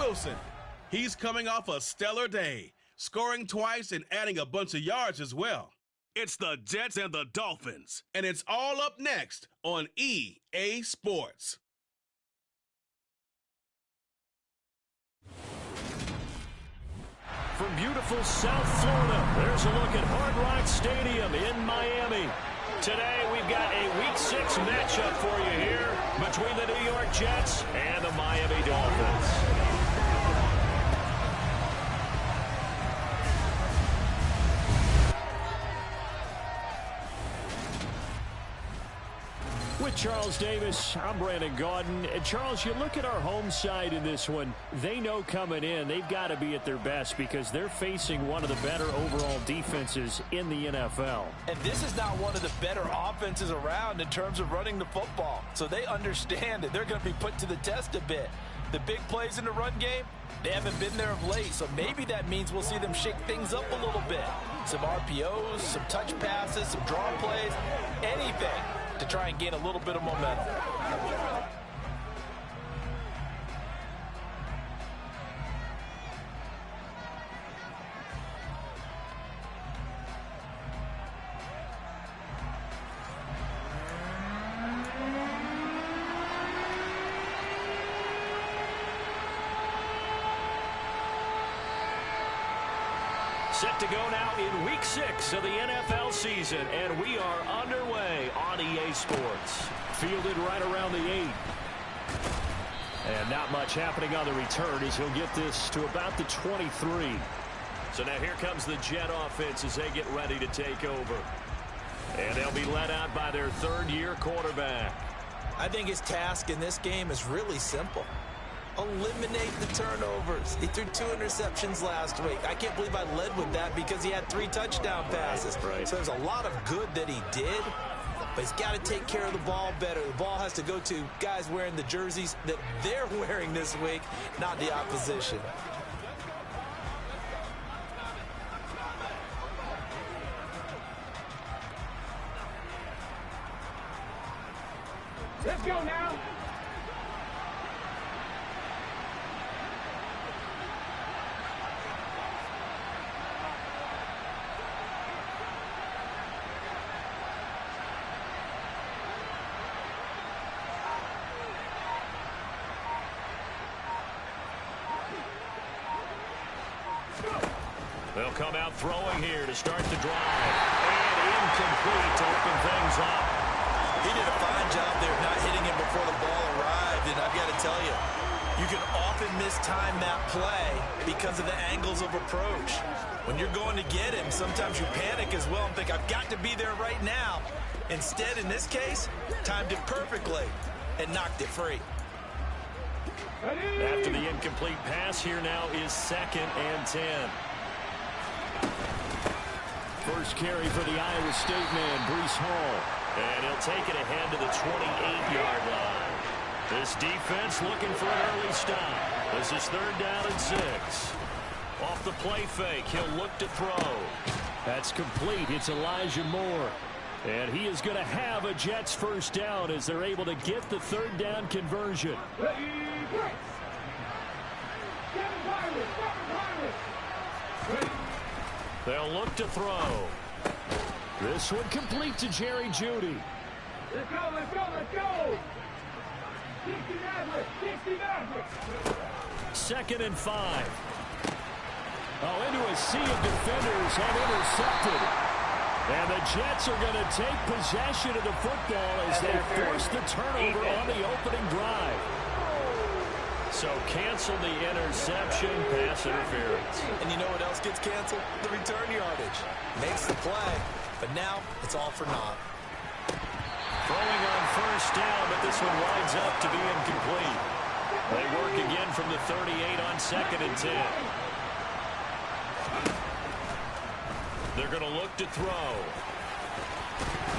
Wilson. He's coming off a stellar day, scoring twice and adding a bunch of yards as well. It's the Jets and the Dolphins, and it's all up next on EA Sports. From beautiful South Florida, there's a look at Hard Rock Stadium in Miami. Today, we've got a Week 6 matchup for you here between the New York Jets and the Miami Dolphins. With Charles Davis, I'm Brandon Gaudin. And Charles, you look at our home side in this one, they know coming in they've got to be at their best because they're facing one of the better overall defenses in the NFL. And this is not one of the better offenses around in terms of running the football. So they understand that they're going to be put to the test a bit. The big plays in the run game, they haven't been there of late. So maybe that means we'll see them shake things up a little bit. Some RPOs, some touch passes, some draw plays, anything to try and gain a little bit of momentum. Set to go now in Week 6 of the NFL season, and we are underway on EA Sports. Fielded right around the 8. And not much happening on the return as he'll get this to about the 23. So now here comes the Jet offense as they get ready to take over. And they'll be led out by their third-year quarterback. I think his task in this game is really simple. Eliminate the turnovers. He threw 2 interceptions last week. I can't believe I led with that because he had 3 touchdown passes. Right. So there's a lot of good that he did, but he's got to take care of the ball better. The ball has to go to guys wearing the jerseys that they're wearing this week, not the opposition. Let's go now. They'll come out throwing here to start the drive. And incomplete to open things up. He did a fine job there of not hitting him before the ball arrived. And I've got to tell you, you can often mistime that play because of the angles of approach. When you're going to get him, sometimes you panic as well and think, I've got to be there right now. Instead, in this case, timed it perfectly and knocked it free. After the incomplete pass, here now is 2nd and 10. First carry for the Iowa State man, Breece Hall. And he'll take it ahead to the 28-yard line. This defense looking for an early stop. This is 3rd down and 6. Off the play fake, he'll look to throw. That's complete. It's Elijah Moore. And he is going to have a Jets first down as they're able to get the 3rd down conversion. They'll look to throw. This one complete to Jerry Jeudy. Let's go, let's go, let's go! 2nd and 5. Oh, into a sea of defenders and intercepted. And the Jets are going to take possession of the football as they force the turnover on the opening drive. So cancel the interception, pass interference. And you know what else gets canceled? The return yardage. Makes the play, but now it's all for naught. Throwing on first down, but this one winds up to be incomplete. They work again from the 38 on 2nd and 10. They're going to look to throw.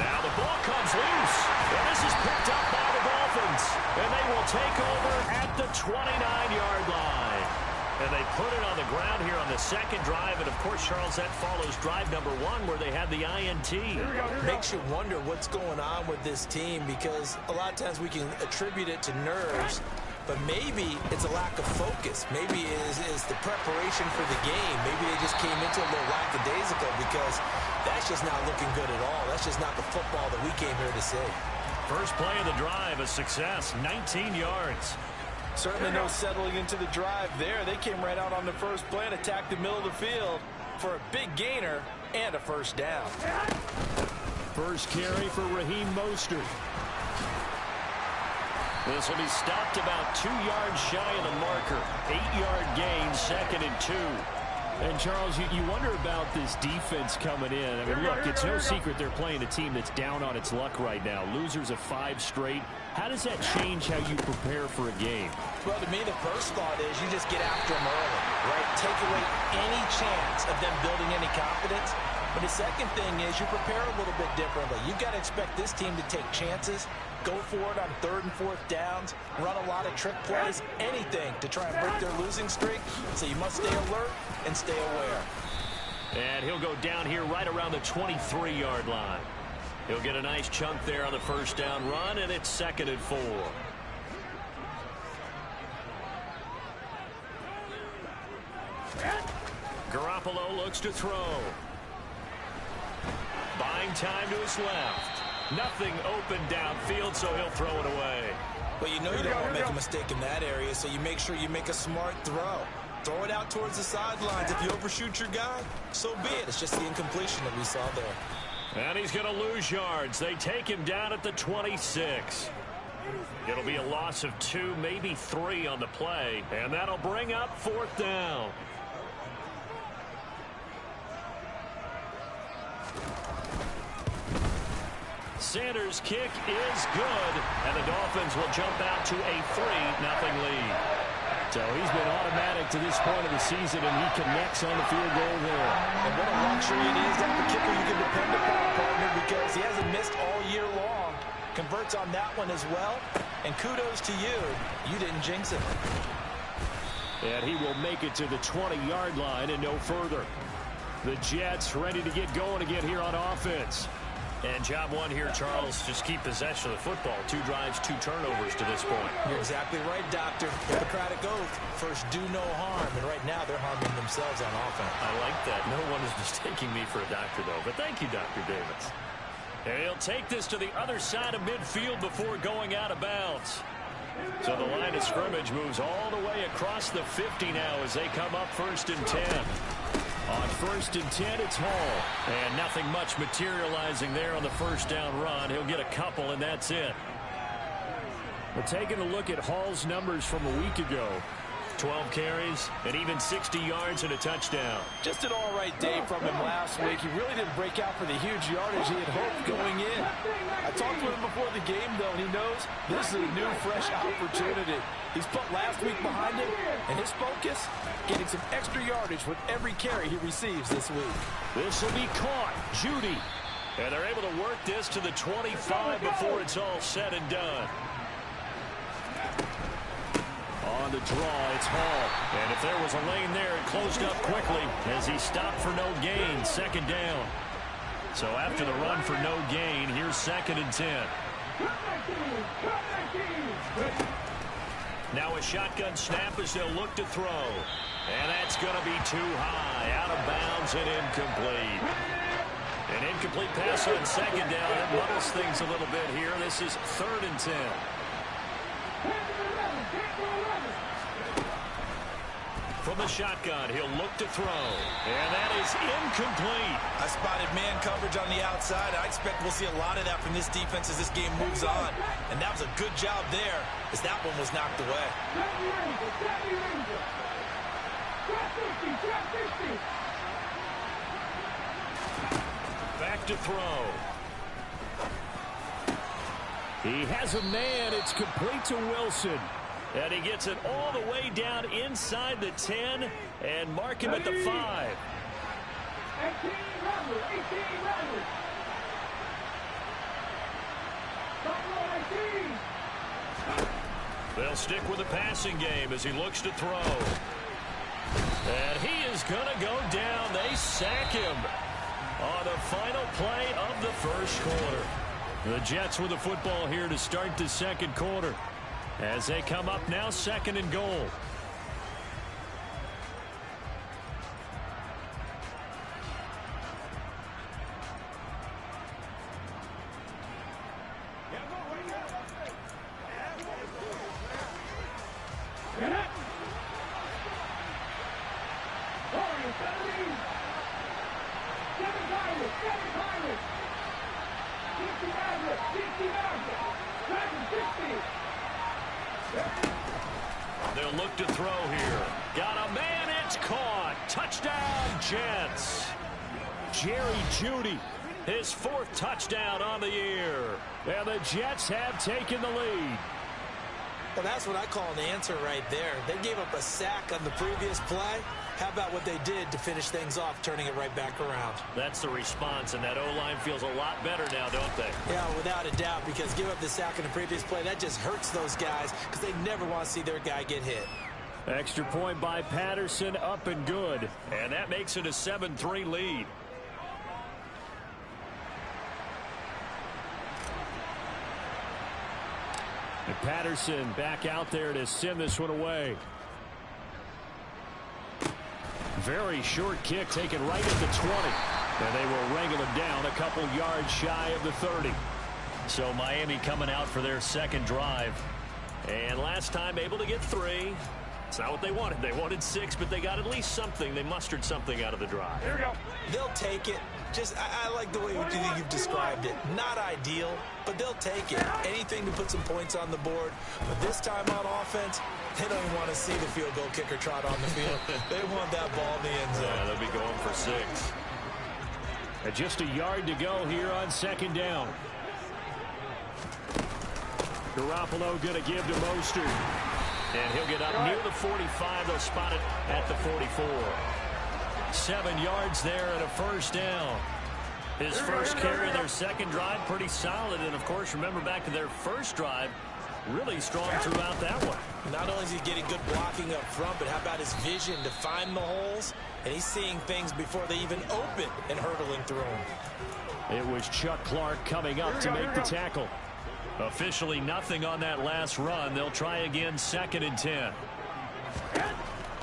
Now the ball comes loose. And this is picked up by the Dolphins. And they will take over at the 29-yard line. And they put it on the ground here on the 2nd drive. And, of course, Charles, that follows drive number 1 where they had the INT. Makes you wonder what's going on with this team because a lot of times we can attribute it to nerves. but maybe it's a lack of focus. Maybe it's the preparation for the game. Maybe they just came into a little lackadaisical because that's just not looking good at all. That's just not the football that we came here to see. First play of the drive, a success, 19 yards. Certainly no settling into the drive there. They came right out on the first play and attacked the middle of the field for a big gainer and a first down. First carry for Raheem Mostert. This will be stopped about 2 yards shy of the marker. 8-yard gain, 2nd and 2. And, Charles, you wonder about this defense coming in. I mean, look, it's no secret they're playing a team that's down on its luck right now. Losers of 5 straight. How does that change how you prepare for a game? Well, to me, the first thought is you just get after them early, right? Take away any chance of them building any confidence. But the second thing is you prepare a little bit differently. You've got to expect this team to take chances, go for it on 3rd and 4th downs, run a lot of trick plays, anything to try and break their losing streak. So you must stay alert and stay aware. And he'll go down here right around the 23-yard line. He'll get a nice chunk there on the first down run, and it's 2nd and 4. Garoppolo looks to throw. Buying time to his left. Nothing open downfield, so he'll throw it away. Well, you know you don't want to make a mistake in that area, so you make sure you make a smart throw. Throw it out towards the sidelines. If you overshoot your guy, so be it. It's just the incompletion that we saw there. And he's going to lose yards. They take him down at the 26. It'll be a loss of 2, maybe 3 on the play, and that'll bring up 4th down. Sanders' kick is good, and the Dolphins will jump out to a 3-0 lead. So he's been automatic to this point of the season, and he connects on the field goal there. And what a luxury it is to have a kicker you can depend upon, partner, because he hasn't missed all year long. Converts on that one as well, and kudos to you. You didn't jinx it. And he will make it to the 20-yard line and no further. The Jets ready to get going again here on offense. And job one here, Charles, just keep possession of the football. 2 drives, 2 turnovers to this point. You're exactly right, Doctor. Hippocratic oath. First, do no harm. And right now, they're harming themselves on offense. I like that. No one is mistaking me for a doctor, though. But thank you, Dr. Davis. And he'll take this to the other side of midfield before going out of bounds. So the line of scrimmage moves all the way across the 50 now as they come up 1st and 10. On 1st and 10, it's Hall. And nothing much materializing there on the first down run. He'll get a couple, and that's it. We're taking a look at Hall's numbers from a week ago. 12 carries and even 60 yards and a touchdown. Just an all-right day from him last week. He really didn't break out for the huge yardage he had hoped going in. I talked with him before the game, though, and he knows this is a new, fresh opportunity. He's put last week behind him, and his focus, getting some extra yardage with every carry he receives this week. This will be caught. Judy. And they're able to work this to the 25 before it's all said and done. On the draw, it's Hall. And if there was a lane there, it closed up quickly as he stopped for no gain. 2nd down. So after the run for no gain, here's 2nd and 10. Now a shotgun snap as they'll look to throw. And that's going to be too high. Out of bounds and incomplete. An incomplete pass on 2nd down. It muddles things a little bit here. This is 3rd and 10. From the shotgun, he'll look to throw. And that is incomplete. I spotted man coverage on the outside. I expect we'll see a lot of that from this defense as this game moves on. And that was a good job there as that one was knocked away. Back to throw. He has a man. It's complete to Wilson. And he gets it all the way down inside the 10 and mark him at the 5. They'll stick with the passing game as he looks to throw. And he is going to go down. They sack him on the final play of the first quarter. The Jets with the football here to start the second quarter. As they come up now, 2nd and goal. They'll look to throw here. Got a man, it's caught. Touchdown, Jets. Jerry Jeudy, his 4th touchdown on the year. And the Jets have taken the lead. Well, that's what I call an answer right there. They gave up a sack on the previous play. How about what they did to finish things off, turning it right back around? That's the response, and that O-line feels a lot better now, don't they? Yeah, without a doubt, because give up the sack in the previous play, that just hurts those guys because they never want to see their guy get hit. Extra point by Patterson, up and good. And that makes it a 7-3 lead. And Patterson back out there to send this one away. Very short kick taken right at the 20. And they will wrangle him down a couple yards shy of the 30. So Miami coming out for their 2nd drive. And last time able to get 3. It's not what they wanted. They wanted 6, but they got at least something. They mustered something out of the drive. Here we go. They'll take it. I like the way you've described it. Not ideal, but they'll take it. Anything to put some points on the board. But this time on offense, they don't even want to see the field goal kicker trot on the field. They want that ball in the end zone. Yeah, they'll be going for 6. And just a yard to go here on 2nd down. Garoppolo going to give to Mostert. And he'll get up near the 45. They'll spot it at the 44. 7 yards there and a 1st down. His first carry of their 2nd drive, pretty solid. And, of course, remember back to their 1st drive, really strong throughout that one. Not only is he getting good blocking up front, but how about his vision to find the holes? And he's seeing things before they even open and hurtling through them. It was Chuck Clark coming up to make the tackle. Officially nothing on that last run. They'll try again, 2nd and 10.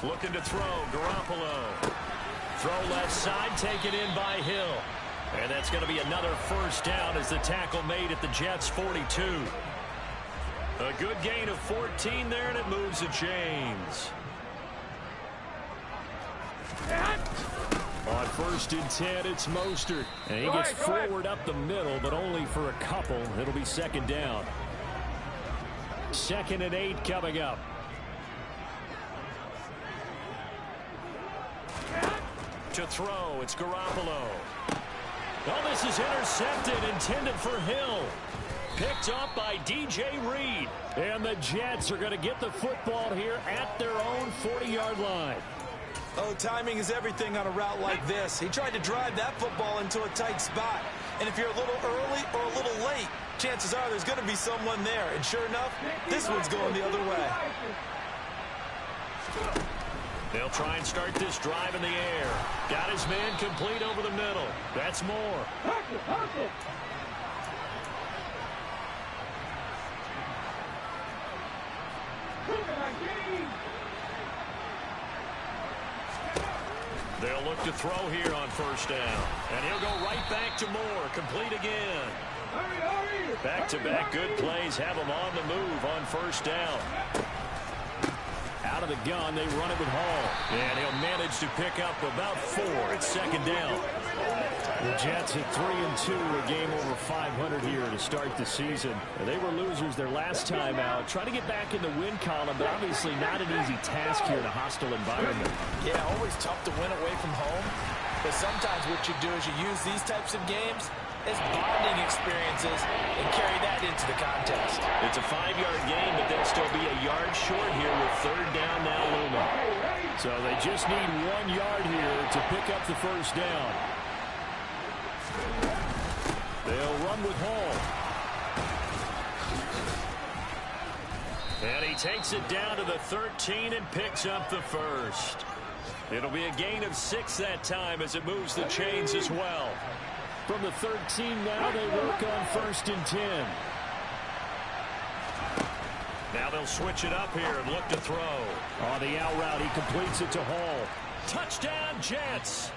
Looking to throw, Garoppolo. Throw left side, taken in by Hill. And that's going to be another 1st down as the tackle made at the Jets' 42. A good gain of 14 there, and it moves the chains. On 1st and 10, it's Mostert. And he gets forward up the middle, but only for a couple. It'll be 2nd down. 2nd and 8 coming up. To throw, it's Garoppolo. Oh, this is intercepted, intended for Hill. Picked up by DJ Reed. And the Jets are going to get the football here at their own 40-yard line. Oh, timing is everything on a route like this. He tried to drive that football into a tight spot. And if you're a little early or a little late, chances are there's going to be someone there. And sure enough, this one's going the other way. They'll try and start this drive in the air. Got his man complete over the middle. That's more. They'll look to throw here on 1st down. And he'll go right back to Moore. Complete again. Back-to-back good plays have him on the move on 1st down. Out of the gun, they run it with Hall. And he'll manage to pick up about 4 at 2nd down. The Jets at 3-2, a game over 500 here to start the season. They were losers their last time out. Trying to get back in the win column, but obviously not an easy task here in a hostile environment. Yeah, always tough to win away from home. But sometimes what you do is you use these types of games as bonding experiences and carry that into the contest. It's a 5-yard gain, but they'll still be a yard short here with 3rd down now looming. So they just need 1 yard here to pick up the 1st down. They'll run with Hall. And he takes it down to the 13 and picks up the 1st. It'll be a gain of 6 that time as it moves the chains as well. From the 13 now, they work on 1st and 10. Now they'll switch it up here and look to throw. On the out route, he completes it to Hall. Touchdown, Jets.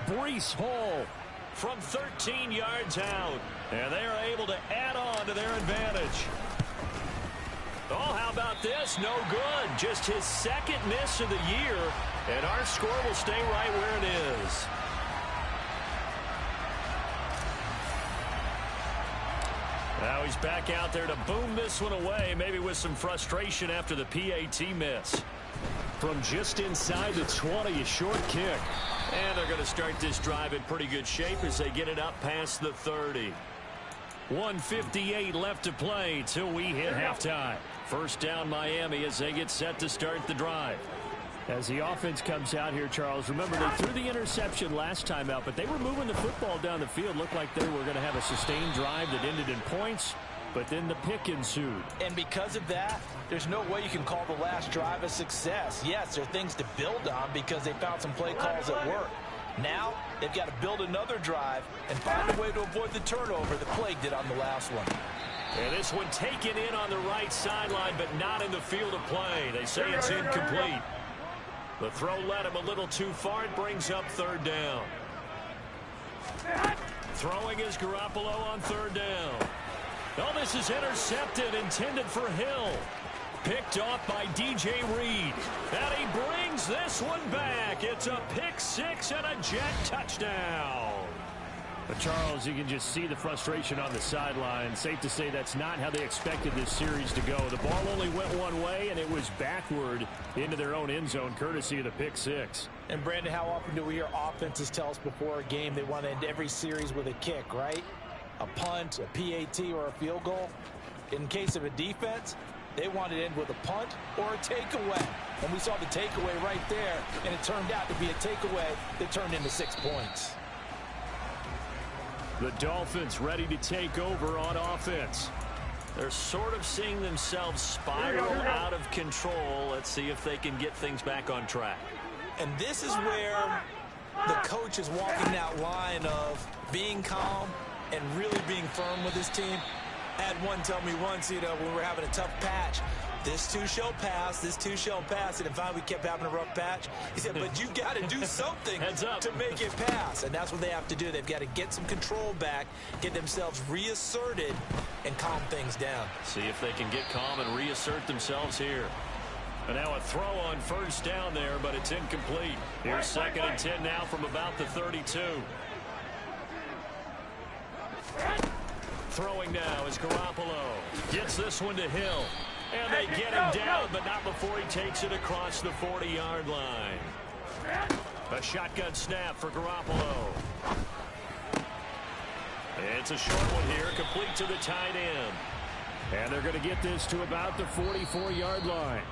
Breece Hall from 13 yards out. And they are able to add on to their advantage. Oh, how about this? No good. Just his second miss of the year. And our score will stay right where it is. Now he's back out there to boom this one away, maybe with some frustration after the PAT miss. From just inside the 20, a short kick. And they're going to start this drive in pretty good shape as they get it up past the 30. 1:58 left to play till we hit halftime. First down Miami as they get set to start the drive. As the offense comes out here, Charles, remember they threw the interception last time out, but they were moving the football down the field. Looked like they were going to have a sustained drive that ended in points, but then the pick ensued. And because of that, there's no way you can call the last drive a success. Yes, there are things to build on because they found some play calls that work. Now, they've got to build another drive and find a way to avoid the turnover that plagued it on the last one. And this one taken in on the right sideline, but not in the field of play. They say it's incomplete. The throw led him a little too far. It brings up third down. Throwing is Garoppolo on third down. Oh, this is intercepted, intended for Hill. Picked off by DJ Reed. And he brings this one back. It's a pick six and a Jet touchdown. But Charles, you can just see the frustration on the sideline. Safe to say that's not how they expected this series to go. The ball only went one way, and it was backward into their own end zone, courtesy of the pick six. And, Brandon, how often do we hear offenses tell us before a game they want to end every series with a kick, right? A punt, a PAT, or a field goal. In case of a defense, they want to end with a punt or a takeaway. And we saw the takeaway right there, and it turned out to be a takeaway that turned into 6 points. The Dolphins ready to take over on offense. They're sort of seeing themselves spiral out of control. Let's see if they can get things back on track. And this is where the coach is walking that line of being calm and really being firm with his team. I had one tell me once, when we were having a tough patch, this too shall pass, this too shall pass. And finally we kept having a rough patch. He said, but you got to do something to make it pass. And that's what they have to do. They've got to get some control back, get themselves reasserted, and calm things down. See if they can get calm and reassert themselves here. And now a throw on first down there, but it's incomplete. Here's 2nd and 10 now from about the 32. Throwing now is Garoppolo. Gets this one to Hill. And they get him down, but not before he takes it across the 40-yard line. A shotgun snap for Garoppolo. It's a short one here, complete to the tight end. And they're going to get this to about the 44-yard line.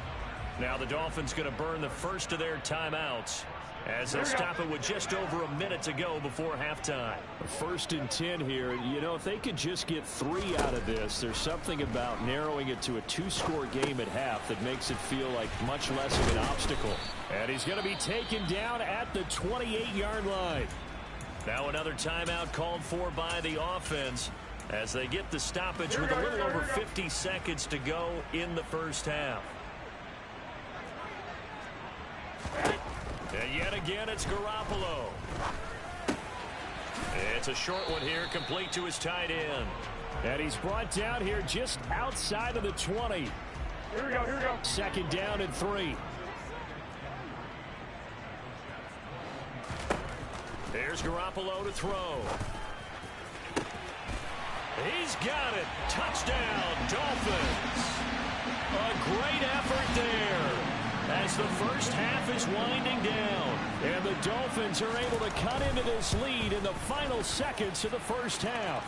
Now the Dolphins going to burn the first of their timeouts as they'll stop it with just over a minute to go before halftime. 1st and 10 here. If they could just get 3 out of this, there's something about narrowing it to a 2-score game at half that makes it feel like much less of an obstacle. And he's going to be taken down at the 28-yard line. Now another timeout called for by the offense as they get the stoppage with a little over 50 seconds to go in the first half. And yet again, it's Garoppolo. It's a short one here, complete to his tight end. And he's brought down here just outside of the 20. Here we go. 2nd down and 3. There's Garoppolo to throw. He's got it. Touchdown, Dolphins. A great effort there as the first half is winding down. And the Dolphins are able to cut into this lead in the final seconds of the first half.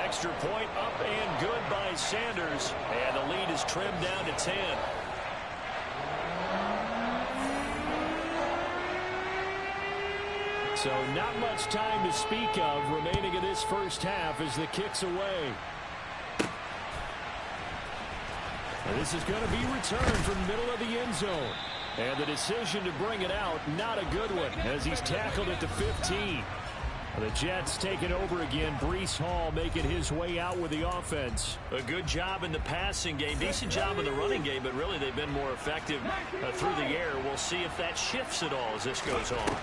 Extra point up and good by Sanders. And the lead is trimmed down to 10. So not much time to speak of remaining in this first half as the kick's away. And this is going to be returned from the middle of the end zone. And the decision to bring it out, not a good one, as he's tackled at the 15. The Jets taking over again. Breece Hall making his way out with the offense. A good job in the passing game. Decent job in the running game, but really they've been more effective through the air. We'll see if that shifts at all as this goes on.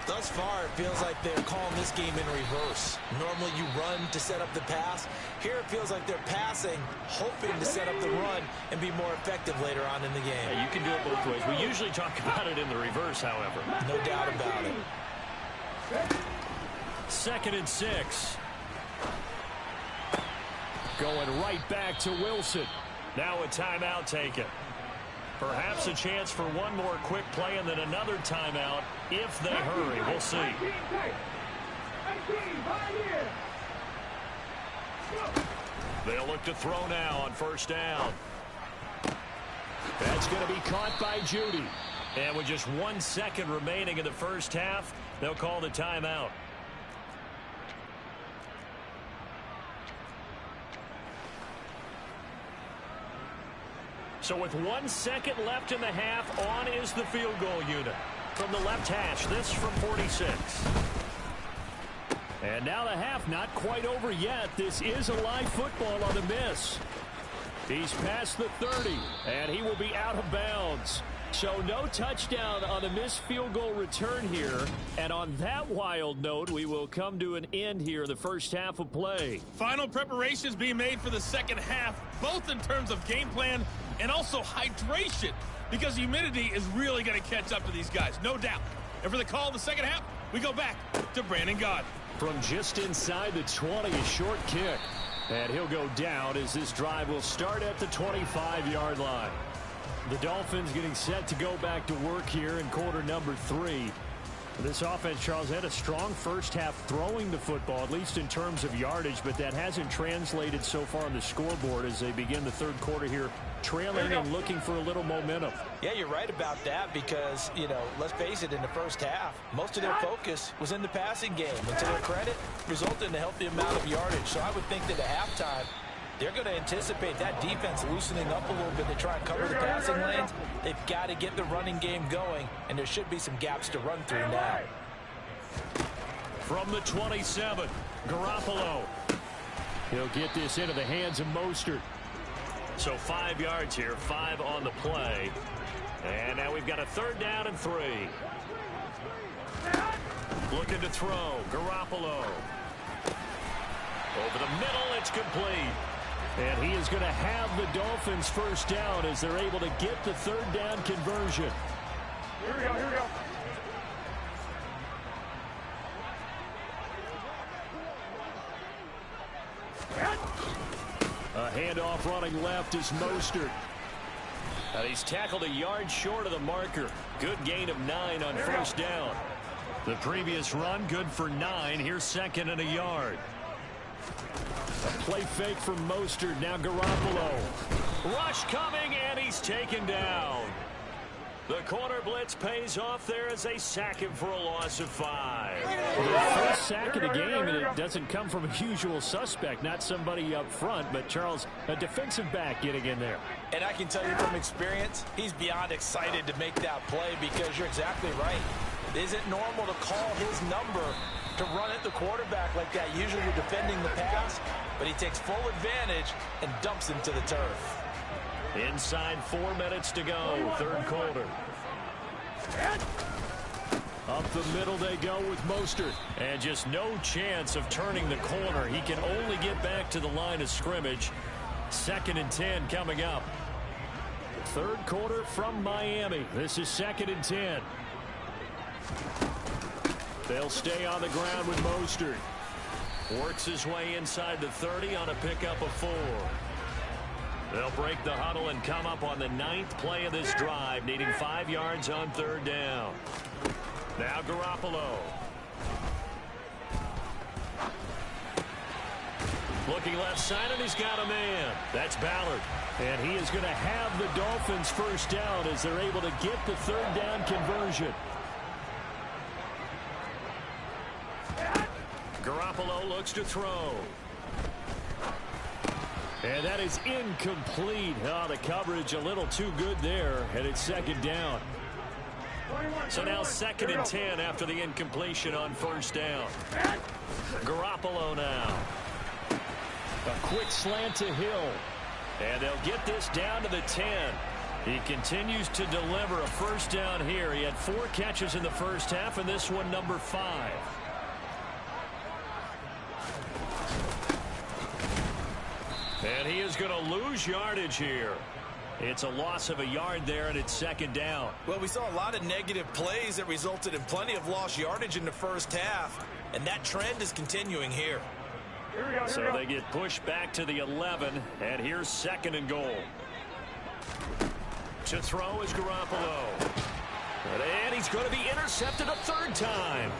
Thus far, it feels like they're calling this game in reverse. Normally you run to set up the pass. Here it feels like they're passing, hoping to set up the run and be more effective later on in the game. Yeah, you can do it both ways. We usually talk about it in the reverse, however. No doubt about it. 2nd and 6. Going right back to Wilson. Now a timeout taken. Perhaps a chance for one more quick play and then another timeout if they hurry. We'll see. They'll look to throw now on 1st down. That's going to be caught by Judy. And with just 1 second remaining in the first half, they'll call the timeout. So with 1 second left in the half, on is the field goal unit. From the left hash, this from 46. And now the half not quite over yet. This is a live football on the miss. He's past the 30, and he will be out of bounds. So no touchdown on the missed field goal return here. And on that wild note, we will come to an end here in the first half of play. Final preparations being made for the second half, both in terms of game plan and also hydration, because humidity is really going to catch up to these guys, no doubt. And for the call of the second half, we go back to Brandon Gaudin. From just inside the 20, a short kick. And he'll go down as this drive will start at the 25-yard line. The Dolphins getting set to go back to work here in quarter number 3. This offense, Charles, had a strong first half throwing the football, at least in terms of yardage, but that hasn't translated so far on the scoreboard as they begin the third quarter here, trailing and looking for a little momentum. Yeah, you're right about that because, let's face it, in the first half, most of their focus was in the passing game. And to their credit, resulted in a healthy amount of yardage. So I would think that at halftime, they're going to anticipate that defense loosening up a little bit to try and cover the passing lanes. They've got to get the running game going, and there should be some gaps to run through now. From the 27, Garoppolo. He'll get this into the hands of Mostert. So 5 yards here, 5 on the play. And now we've got a 3rd down and 3. Looking to throw, Garoppolo. Over the middle, it's complete. And he is going to have the Dolphins first down as they're able to get the 3rd down conversion. Here we go. A handoff running left is Mostert. And he's tackled a yard short of the marker. Good gain of 9 on 1st down. The previous run, good for 9. Here's 2nd and a yard. A play fake from Mostert. Now Garoppolo. Rush coming, and he's taken down. The corner blitz pays off there as they sack him for a loss of 5. The first sack of the game, and it doesn't come from a usual suspect, not somebody up front, but Charles, a defensive back getting in there. And I can tell you from experience, he's beyond excited to make that play because you're exactly right. It isn't normal to call his number to run at the quarterback like that, usually defending the pass, but he takes full advantage and dumps him to the turf. Inside 4 minutes to go, 3rd quarter. Up the middle they go with Mostert. And just no chance of turning the corner. He can only get back to the line of scrimmage. 2nd and 10 coming up. 3rd quarter from Miami. This is 2nd and 10. They'll stay on the ground with Mostert. Works his way inside the 30 on a pickup of 4. They'll break the huddle and come up on the 9th play of this drive, needing 5 yards on 3rd down. Now Garoppolo. Looking left side, and he's got a man. That's Ballard. And he is going to have the Dolphins first down as they're able to get the 3rd down conversion. Garoppolo looks to throw. And that is incomplete. Oh, the coverage a little too good there, and it's 2nd down. So now 2nd and 10 after the incompletion on first down. Garoppolo now. A quick slant to Hill. And they'll get this down to the 10. He continues to deliver a first down here. He had 4 catches in the first half, and this one number 5. And he is going to lose yardage here. It's a loss of a yard there, and it's 2nd down. Well, we saw a lot of negative plays that resulted in plenty of lost yardage in the first half, and that trend is continuing here. So they get pushed back to the 11, and here's 2nd and goal. To throw is Garoppolo. And he's going to be intercepted a 3rd time.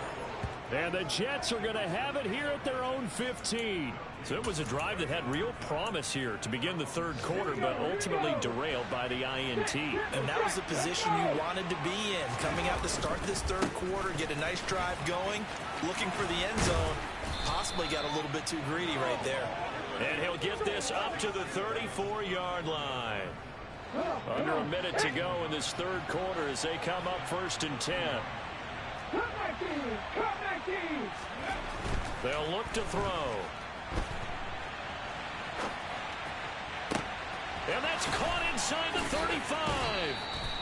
And the Jets are going to have it here at their own 15. So it was a drive that had real promise here to begin the 3rd quarter, but ultimately derailed by the INT. And that was the position you wanted to be in. Coming out to start this 3rd quarter, get a nice drive going, looking for the end zone. Possibly got a little bit too greedy right there. And he'll get this up to the 34-yard line. Under a minute to go in this 3rd quarter as they come up 1st and 10. They'll look to throw. And that's caught inside the 35.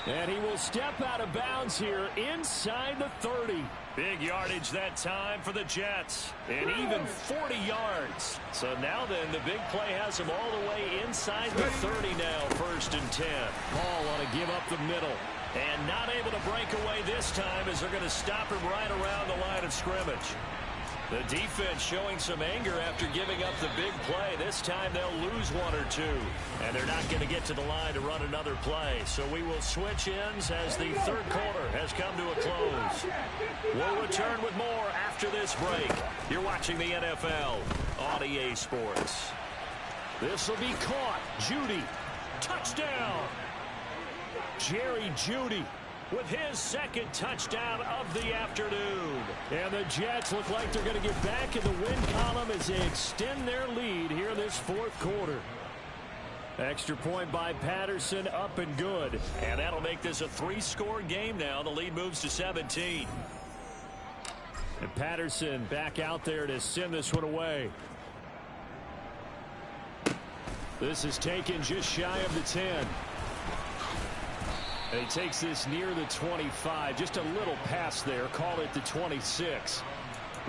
And he will step out of bounds here inside the 30. Big yardage that time for the Jets. And even 40 yards. So now then, the big play has him all the way inside the 30 now, 1st and 10. Ball want to give up the middle. And not able to break away this time as they're going to stop him right around the line of scrimmage. The defense showing some anger after giving up the big play. This time they'll lose 1 or 2. And they're not going to get to the line to run another play. So we will switch ends as the 3rd quarter has come to a close. We'll return with more after this break. You're watching the NFL on EA Sports. This will be caught. Judy. Touchdown. Jerry Judy with his 2nd touchdown of the afternoon. And the Jets look like they're going to get back in the win column as they extend their lead here this 4th quarter. Extra point by Patterson, up and good. And that'll make this a 3-score game now. The lead moves to 17. And Patterson back out there to send this one away. This is taken just shy of the 10. And he takes this near the 25. Just a little pass there. Call it the 26.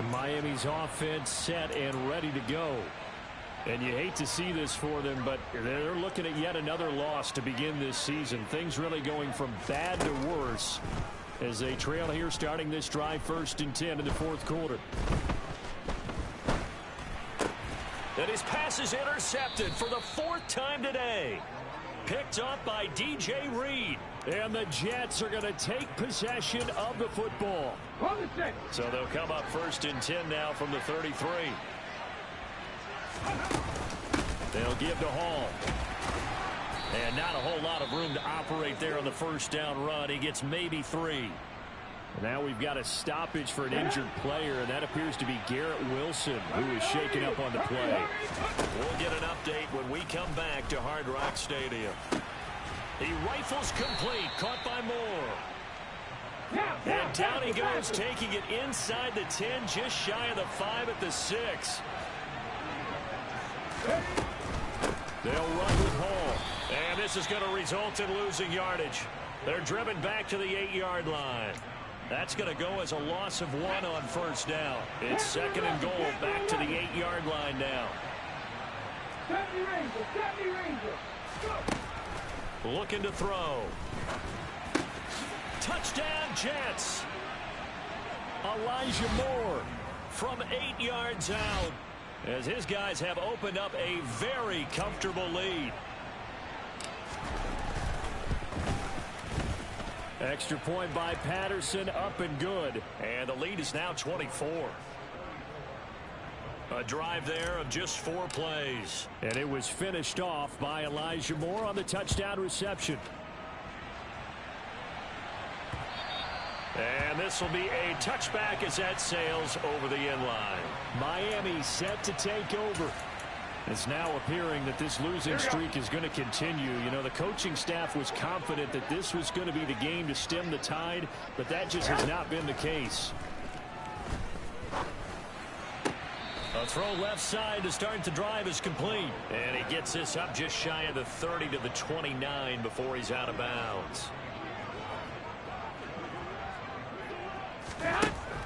Miami's offense set and ready to go. And you hate to see this for them, but they're looking at yet another loss to begin this season. Things really going from bad to worse as they trail here starting this drive 1st and 10 in the 4th quarter. And his pass is intercepted for the 4th time today. Picked up by DJ Reed. And the Jets are going to take possession of the football. So they'll come up 1st and 10 now from the 33. They'll give to Hall. And not a whole lot of room to operate there on the 1st down run. He gets maybe 3. Now we've got a stoppage for an injured player, and that appears to be Garrett Wilson, who is shaken up on the play. We'll get an update when we come back to Hard Rock Stadium. He rifles complete, caught by Moore. And down he goes, taking it inside the 10, just shy of the 5 at the 6. They'll run with Hall. And this is going to result in losing yardage. They're driven back to the 8-yard line. That's going to go as a loss of 1 on 1st down. It's 2nd and goal, back to the 8-yard line now. Looking to throw. Touchdown, Jets. Elijah Moore from 8 yards out as his guys have opened up a very comfortable lead. Extra point by Patterson, up and good. And the lead is now 24. A drive there of just 4 plays. And it was finished off by Elijah Moore on the touchdown reception. And this will be a touchback as that sails over the end line. Miami set to take over. It's now appearing that this losing streak is going to continue. You know, the coaching staff was confident that this was going to be the game to stem the tide, but that just has not been the case. A throw left side to start the drive is complete. And he gets this up just shy of the 30 to the 29 before he's out of bounds.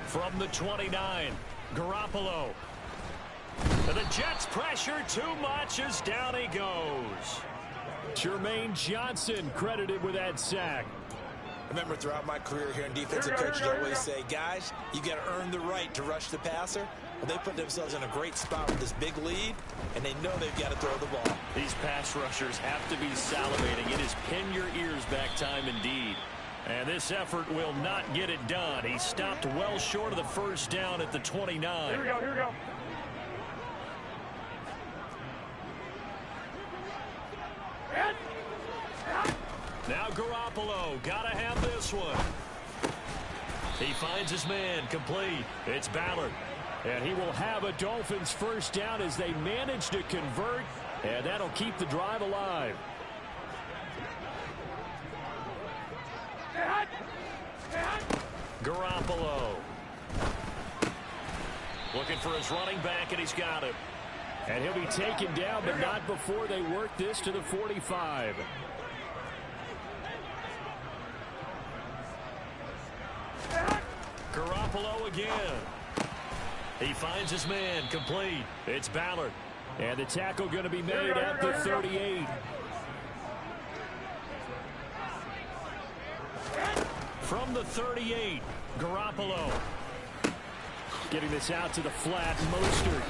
From the 29, Garoppolo. And the Jets pressure too much as down he goes. Jermaine Johnson credited with that sack. Remember, throughout my career here in defensive coaches always say, guys, you got to earn the right to rush the passer. Well, they put themselves in a great spot with this big lead, and they know they've got to throw the ball. These pass rushers have to be salivating. It is pin your ears back time indeed. And this effort will not get it done. He stopped well short of the first down at the 29. Here we go, here we go. Now Garoppolo, gotta have this one. He finds his man, complete. It's Ballard. And he will have a Dolphins first down as they manage to convert, and that'll keep the drive alive. Garoppolo. Looking for his running back, and he's got it. And he'll be taken down, but not before they work this to the 45. Garoppolo again. He finds his man, complete. It's Ballard. And the tackle going to be made at the 38. From the 38, Garoppolo. Getting this out to the flat, Mostert.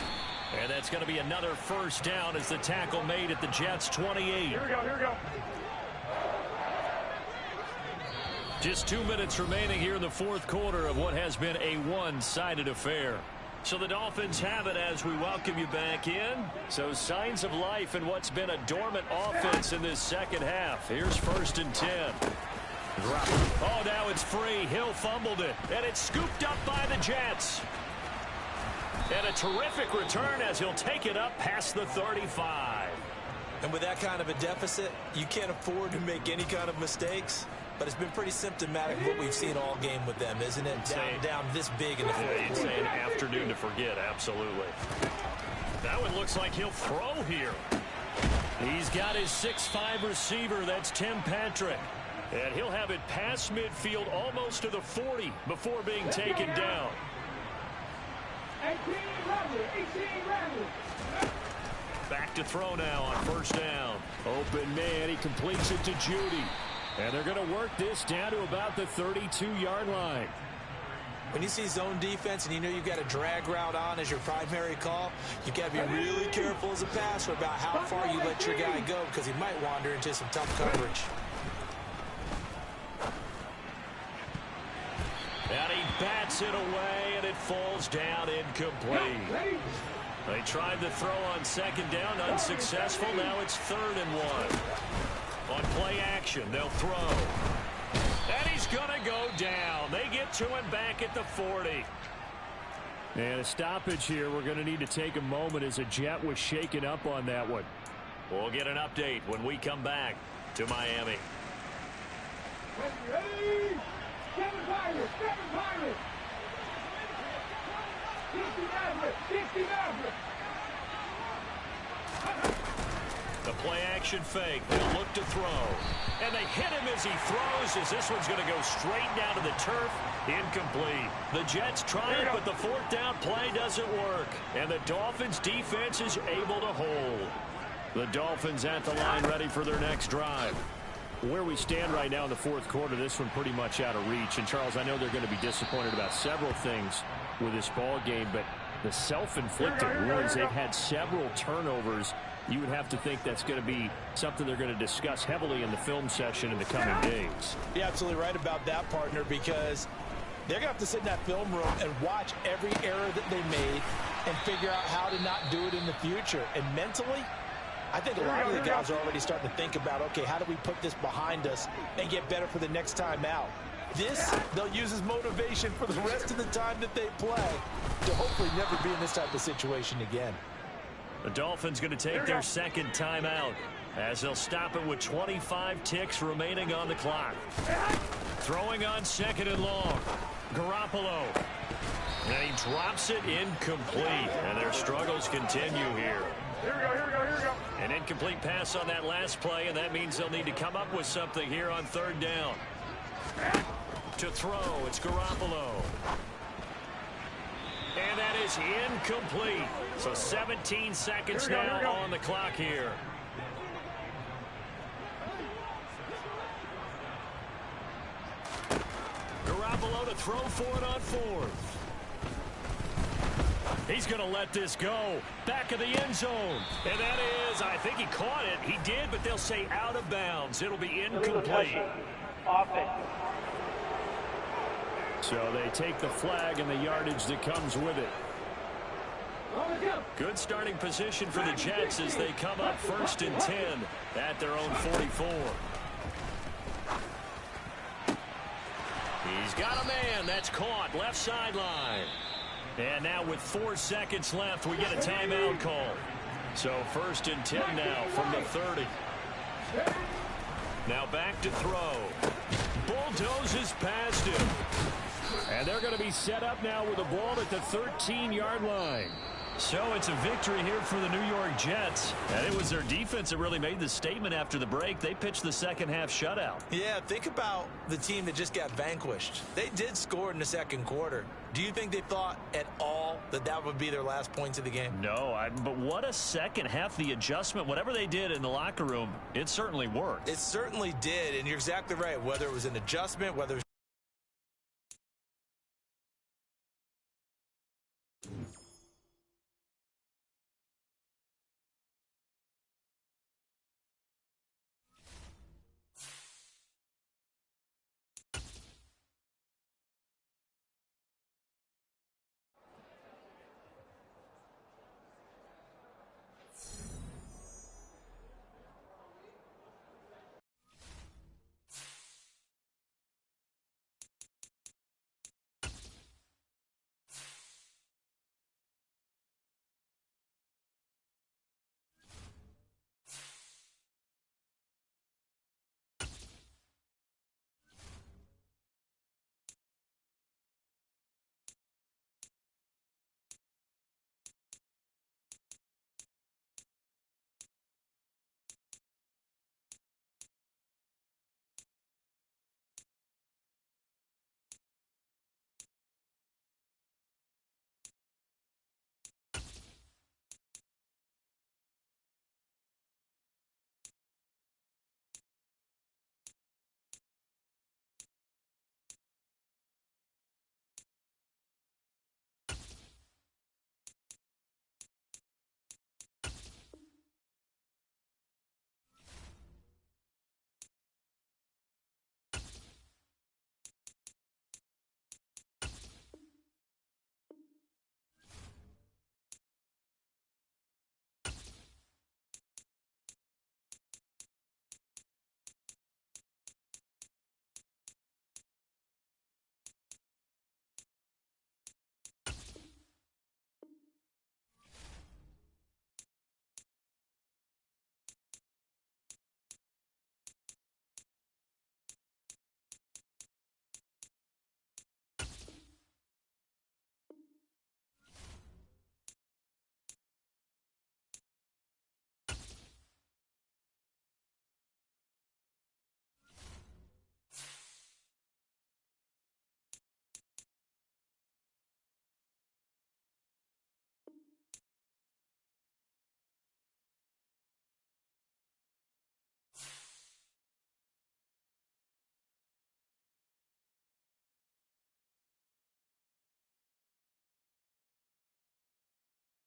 And that's going to be another first down as the tackle made at the Jets' 28. Here we go, here we go. Just 2 minutes remaining here in the fourth quarter of what has been a one-sided affair. So the Dolphins have it as we welcome you back in. So signs of life in what's been a dormant offense in this second half. Here's 1st and 10. Oh, now it's free. Hill fumbled it. And it's scooped up by the Jets. And a terrific return as he'll take it up past the 35. And with that kind of a deficit, you can't afford to make any kind of mistakes. But it's been pretty symptomatic of what we've seen all game with them, isn't it? Down this big in the fourth quarter. You'd say an afternoon to forget, absolutely. That one looks like he'll throw here. He's got his 6'5 receiver. That's Tim Patrick. And he'll have it past midfield almost to the 40 before being taken down. 18 Back to throw now on first down. Open man. He completes it to Judy. And they're going to work this down to about the 32-yard line. When you see zone defense and you know you've got a drag route on as your primary call, you've got to be really careful as a passer about how far you let your guy go because he might wander into some tough coverage. And he bats it away, and it falls down incomplete. They tried to throw on second down, unsuccessful. Now it's 3rd and 1. On play action, they'll throw. And he's going to go down. They get to him back at the 40. And a stoppage here. We're going to need to take a moment as a Jet was shaken up on that one. We'll get an update when we come back to Miami. Ready? Seven Pirates! 60 Maverick! The play-action fake. They'll look to throw. And they hit him as he throws, as this one's going to go straight down to the turf. Incomplete. The Jets try it, but the 4th down play doesn't work. And the Dolphins' defense is able to hold. The Dolphins at the line ready for their next drive. Where we stand right now in the fourth quarter, this one pretty much out of reach. And, Charles, I know they're going to be disappointed about several things with this ball game, but the self-inflicted wounds, they've had several turnovers. You would have to think that's going to be something they're going to discuss heavily in the film session in the coming days. You're absolutely right about that, partner, because they're going to have to sit in that film room and watch every error that they made and figure out how to not do it in the future. And mentally, I think a lot of the guys are already starting to think about, okay, how do we put this behind us and get better for the next time out? This, they'll use as motivation for the rest of the time that they play to hopefully never be in this type of situation again. The Dolphins going to take their second timeout as they'll stop it with 25 ticks remaining on the clock. Throwing on second and long. Garoppolo. And he drops it incomplete. And their struggles continue here. Here we go. An incomplete pass on that last play, and that means they'll need to come up with something here on third down. To throw, it's Garoppolo. And that is incomplete. So 17 seconds now on the clock here. Garoppolo to throw for it on fourth. He's going to let this go. Back of the end zone. And that is, I think he caught it. He did, but they'll say out of bounds. It'll be incomplete. So they take the flag and the yardage that comes with it. Good starting position for the Jets as they come up 1st and 10 at their own 44. He's got a man. That's caught. Left sideline. And now with 4 seconds left, we get a timeout call. So 1st and 10 now from the 30. Now back to throw. Bulldozes past him. And they're going to be set up now with the ball at the 13-yard line. So it's a victory here for the New York Jets. And it was their defense that really made the statement after the break. They pitched the second half shutout. Yeah, think about the team that just got vanquished. They did score in the second quarter. Do you think they thought at all that that would be their last points of the game? No, but what a second half. The adjustment, whatever they did in the locker room, it certainly worked. It certainly did, and you're exactly right. Whether it was an adjustment, whether it was